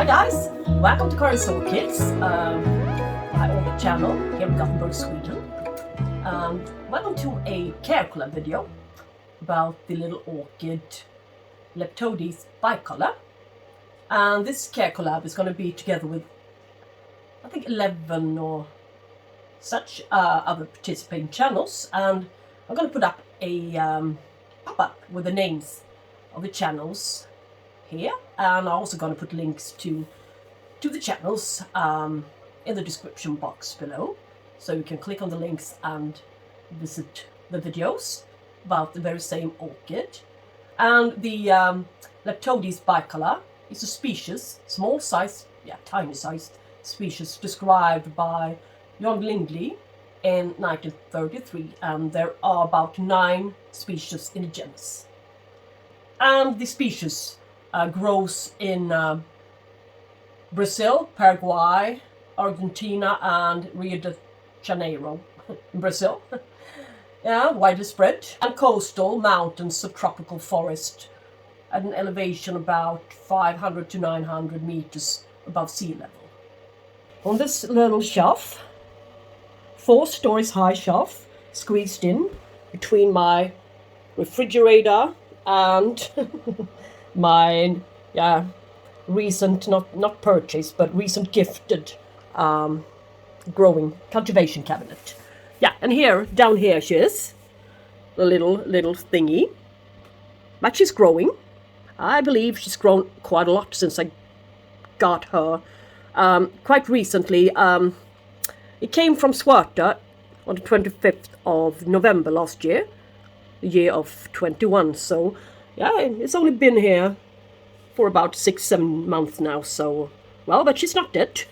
Hi guys, welcome to Karin's Orchids, my orchid channel here in Gothenburg, Sweden. Welcome to a care collab video about the little orchid Leptotes Bicolor. And this care collab is going to be together with, I think, 11 or such other participating channels. And I'm going to put up a pop-up with the names of the channels here, and I'm also going to put links to the channels in the description box below, so you can click on the links and visit the videos about the very same orchid. And the Leptotes Bicolor is a species, small size, tiny sized species, described by John Lindley in 1933, and there are about 9 species in the genus. And the species grows in Brazil, Paraguay, Argentina, and Rio de Janeiro in Brazil. Widely spread. And coastal, mountain, subtropical forest at an elevation about 500 to 900 meters above sea level. On this little shelf, 4 stories high shelf, squeezed in between my refrigerator and my recent, not purchased, but recent gifted growing cultivation cabinet. And here, down here she is, the little thingy. But she's growing. I believe she's grown quite a lot since I got her quite recently. It came from Swarta on the 25th of November last year, the year of 21. So it's only been here for about 6-7 months now, so, well, but she's not dead.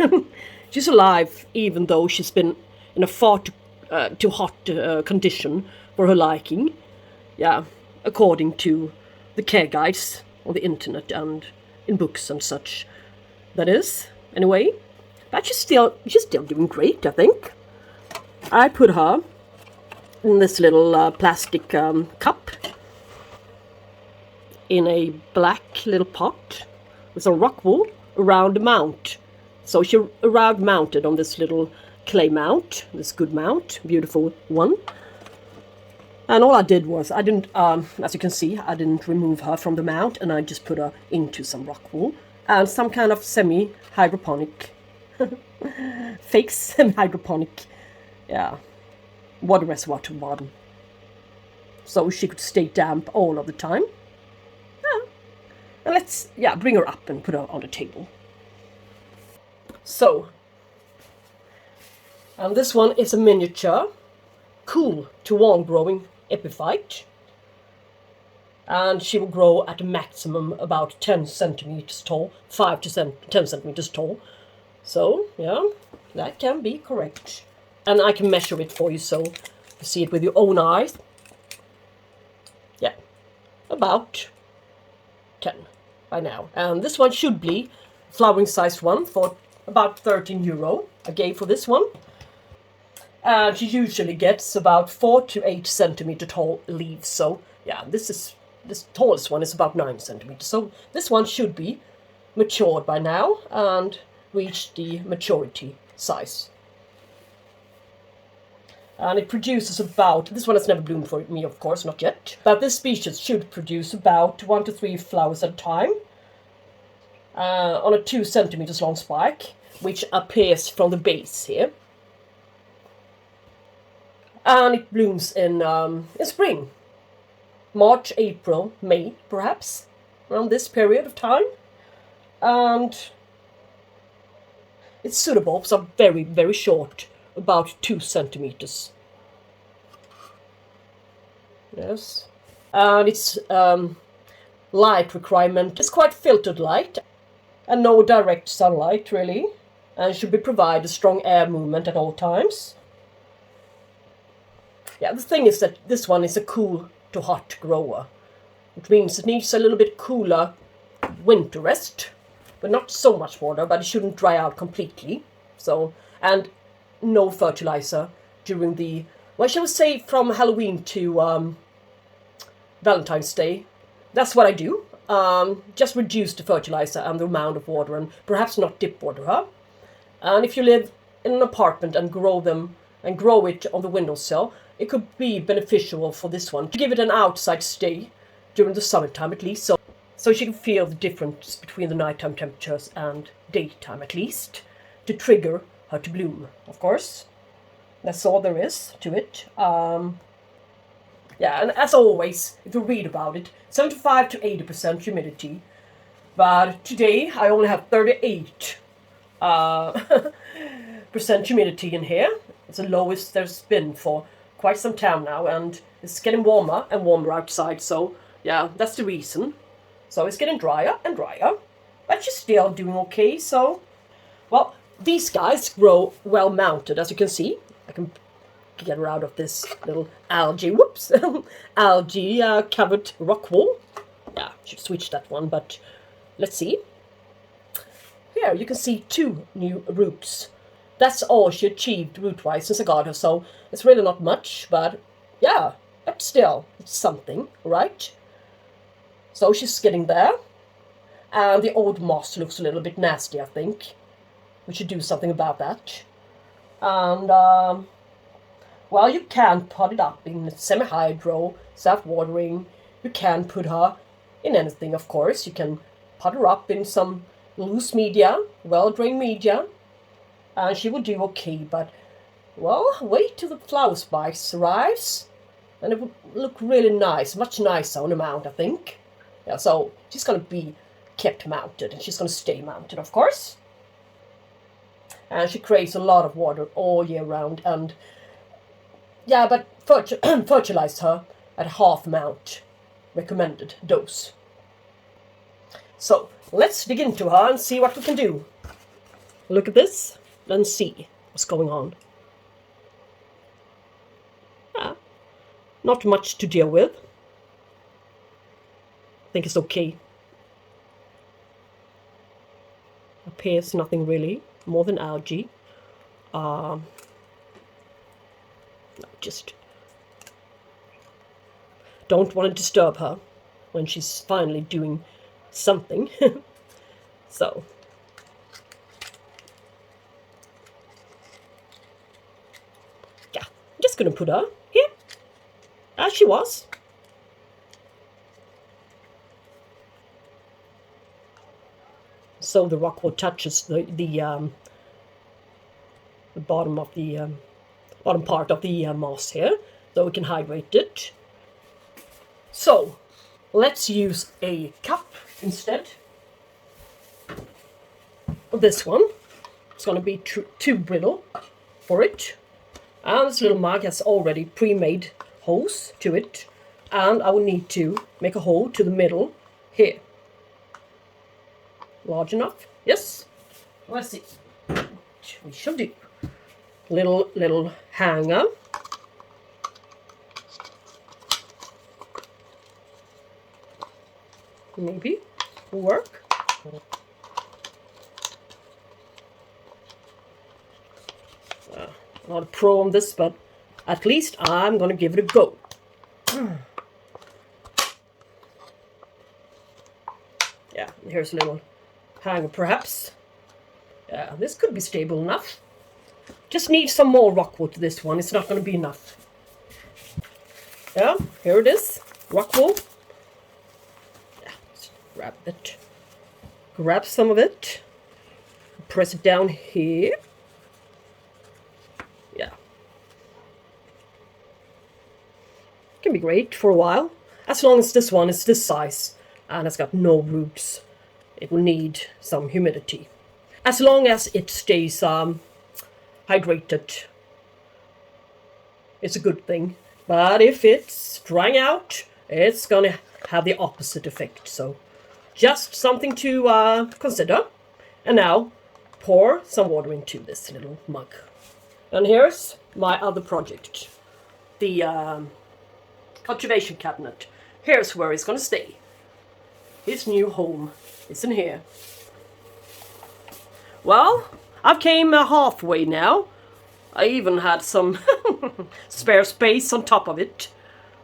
She's alive, even though she's been in a far too hot condition for her liking. According to the care guides on the internet and in books and such. That is, anyway. But she's still doing great, I think. I put her in this little plastic cup in a black little pot with some rock wool around the mount. So she arrived mounted on this little clay mount, this good mount, beautiful one. And all I did was, I didn't, as you can see, I didn't remove her from the mount, and I just put her into some rock wool and some kind of semi-hydroponic, fake semi-hydroponic, water reservoir to bottom. So she could stay damp all of the time. And let's, bring her up and put her on the table. So, and this one is a miniature, cool to warm growing epiphyte. And she will grow at a maximum about 10 centimeters tall, 5 to 10 centimeters tall. So, that can be correct. And I can measure it for you so you see it with your own eyes. About 10 by now. And this one should be flowering sized one for about €13 I gave for this one. And she usually gets about 4 to 8 centimeter tall leaves. So this tallest one is about 9 centimeters. So this one should be matured by now and reach the maturity size. And it produces about, this one has never bloomed for me, of course, not yet. But this species should produce about 1 to 3 flowers at a time on a 2 centimeters long spike, which appears from the base here. And it blooms in spring, March, April, May, perhaps, around this period of time. And it's suitable for some very, very short, about 2 centimeters. Yes. And its light requirement is quite filtered light and no direct sunlight, really. And should be provided strong air movement at all times. The thing is that this one is a cool to hot grower, which means it needs a little bit cooler winter rest, but not so much water, but it shouldn't dry out completely. So, and no fertilizer during the, shall we say, from Halloween to Valentine's Day. That's what I do. just reduce the fertilizer and the amount of water, and perhaps not dip water her. And if you live in an apartment and grow it on the windowsill, it could be beneficial for this one to give it an outside stay during the summertime at least, so she can feel the difference between the nighttime temperatures and daytime at least, to trigger her to bloom, of course. That's all there is to it. Yeah, and as always, if you read about it, 75 to 80% humidity. But today I only have 38 percent humidity in here. It's the lowest there's been for quite some time now, and it's getting warmer and warmer outside, so yeah, that's the reason. So it's getting drier and drier, but she's still doing okay. So, well, these guys grow well mounted, as you can see. I can get her out of this little algae, whoops, algae covered rock wall. Yeah, should switch that one, but let's see. Here you can see 2 new roots. That's all she achieved root-wise since I got her, so it's really not much, but yeah, but still, it's something, right? So she's getting there, and the old moss looks a little bit nasty, I think. We should do something about that. And, well, you can pot it up in semi-hydro, self-watering. You can put her in anything, of course. You can pot her up in some loose media, well-drained media, and she will do okay. But, well, wait till the flower spice arrives, and it will look really nice, much nicer on the mount, I think. Yeah, so she's going to be kept mounted, and she's going to stay mounted, of course. And she craves a lot of water all year round, and yeah, but fertilize her at half mount recommended dose. So let's dig into her and see what we can do. Look at this and see what's going on. Yeah, not much to deal with. I think it's okay. Appears nothing really more than algae. Just don't want to disturb her when she's finally doing something. So yeah, I'm just gonna put her here as she was. So the rock wool touches the bottom of the bottom part of the moss here, so we can hydrate it. So let's use a cup instead of this one. It's going to be too brittle for it, and this little mug has already pre-made holes to it, and I will need to make a hole to the middle here. Large enough? Yes. Let's see. We shall do. Little hanger. Maybe will work. I'm not a pro on this, but at least I'm going to give it a go. Yeah, here's a little hanger perhaps. Yeah, this could be stable enough. Just need some more rock wool to this one. It's not going to be enough. Yeah, here it is. Rock wool. Yeah, let's grab it. Grab some of it. Press it down here. Yeah. Can be great for a while. As long as this one is this size and it's got no roots. It will need some humidity. As long as it stays hydrated, it's a good thing. But if it's drying out, it's gonna have the opposite effect. So just something to consider. And now pour some water into this little mug. And here's my other project, the cultivation cabinet. Here's where it's gonna stay. His new home is in here. Well, I've came halfway now. I even had some spare space on top of it.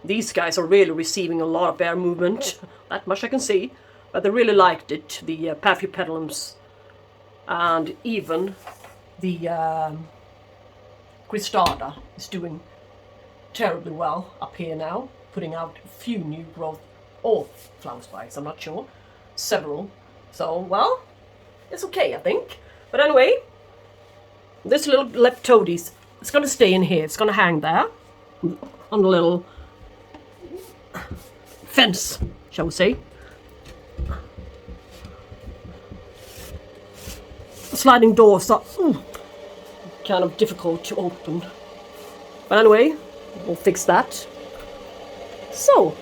These guys are really receiving a lot of air movement. That much I can see. but they really liked it. The Paphiopedilums and even the Cristata is doing terribly well up here now, putting out a few new growth or flower spikes, I'm not sure, several. So, well, it's okay, I think. But anyway, this little Leptotes, it's going to stay in here. It's going to hang there on the little fence, shall we say. Sliding doors are kind of difficult to open. But anyway, we'll fix that. So,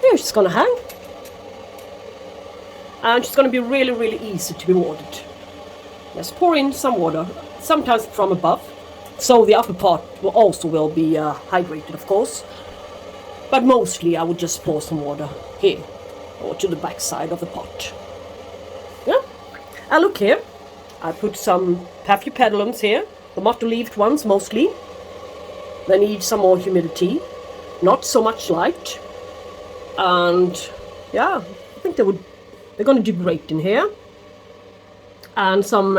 here she's going to hang. And she's going to be really, really easy to be watered. Let's pour in some water, sometimes from above. So the upper part will be hydrated, of course. But mostly I would just pour some water here, or to the back side of the pot. Yeah? And look here, I put some Paphiopedilums here, the motto-leaved ones mostly. They need some more humidity, not so much light. And yeah, I think they're going to do great in here. And some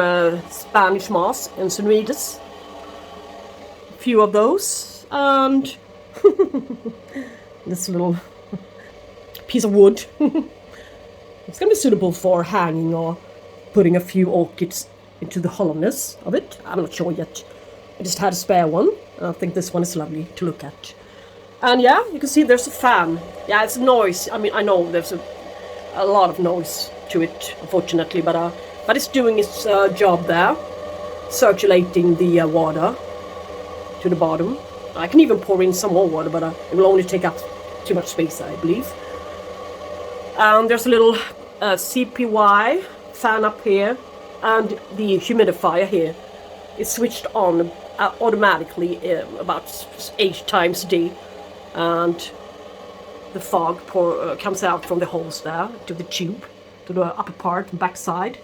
Spanish moss and Sunridas. A few of those. And this little piece of wood. It's going to be suitable for hanging or putting a few orchids into the hollowness of it. I'm not sure yet. I just had a spare one. I think this one is lovely to look at. And yeah, you can see there's a fan. Yeah, it's noise. I mean, I know there's a lot of noise to it, unfortunately, but it's doing its job there, circulating the water to the bottom. I can even pour in some more water, but it will only take up too much space, I believe. There's a little CPY fan up here, and the humidifier here is switched on automatically about 8 times a day, and the fog comes out from the holes there to the tube, to the upper part and back side,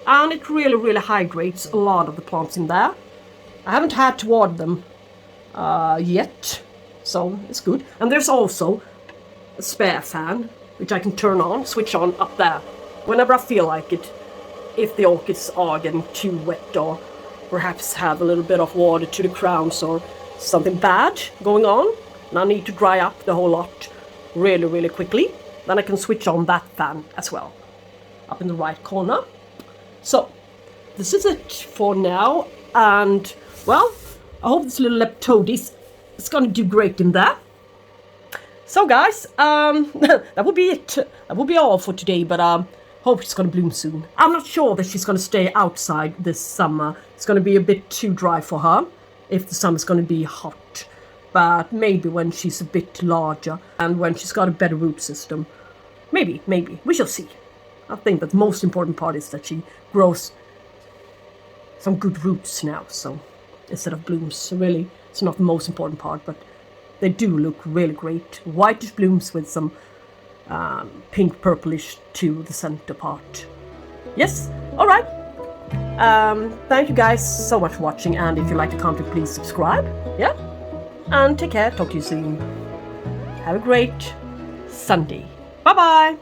and it really, really hydrates a lot of the plants in there. I haven't had to water them yet, so it's good. And there's also a spare fan which I can turn on, switch on up there whenever I feel like it, if the orchids are getting too wet or perhaps have a little bit of water to the crowns or something bad going on and I need to dry up the whole lot really, really quickly. Then I can switch on that fan as well, up in the right corner. So, this is it for now, and, well, I hope this little Leptotes is going to do great in there. So, guys, that will be it. That will be all for today, but hope she's going to bloom soon. I'm not sure that she's going to stay outside this summer. It's going to be a bit too dry for her, if the summer's going to be hot. But maybe when she's a bit larger and when she's got a better root system. Maybe. We shall see. I think that the most important part is that she grows some good roots now. So instead of blooms, really, it's not the most important part. But they do look really great. Whitish blooms with some pink purplish to the center part. Yes, all right. Thank you guys so much for watching. And if you like the content, please subscribe. Yeah. And take care. Talk to you soon. Have a great Sunday. Bye-bye.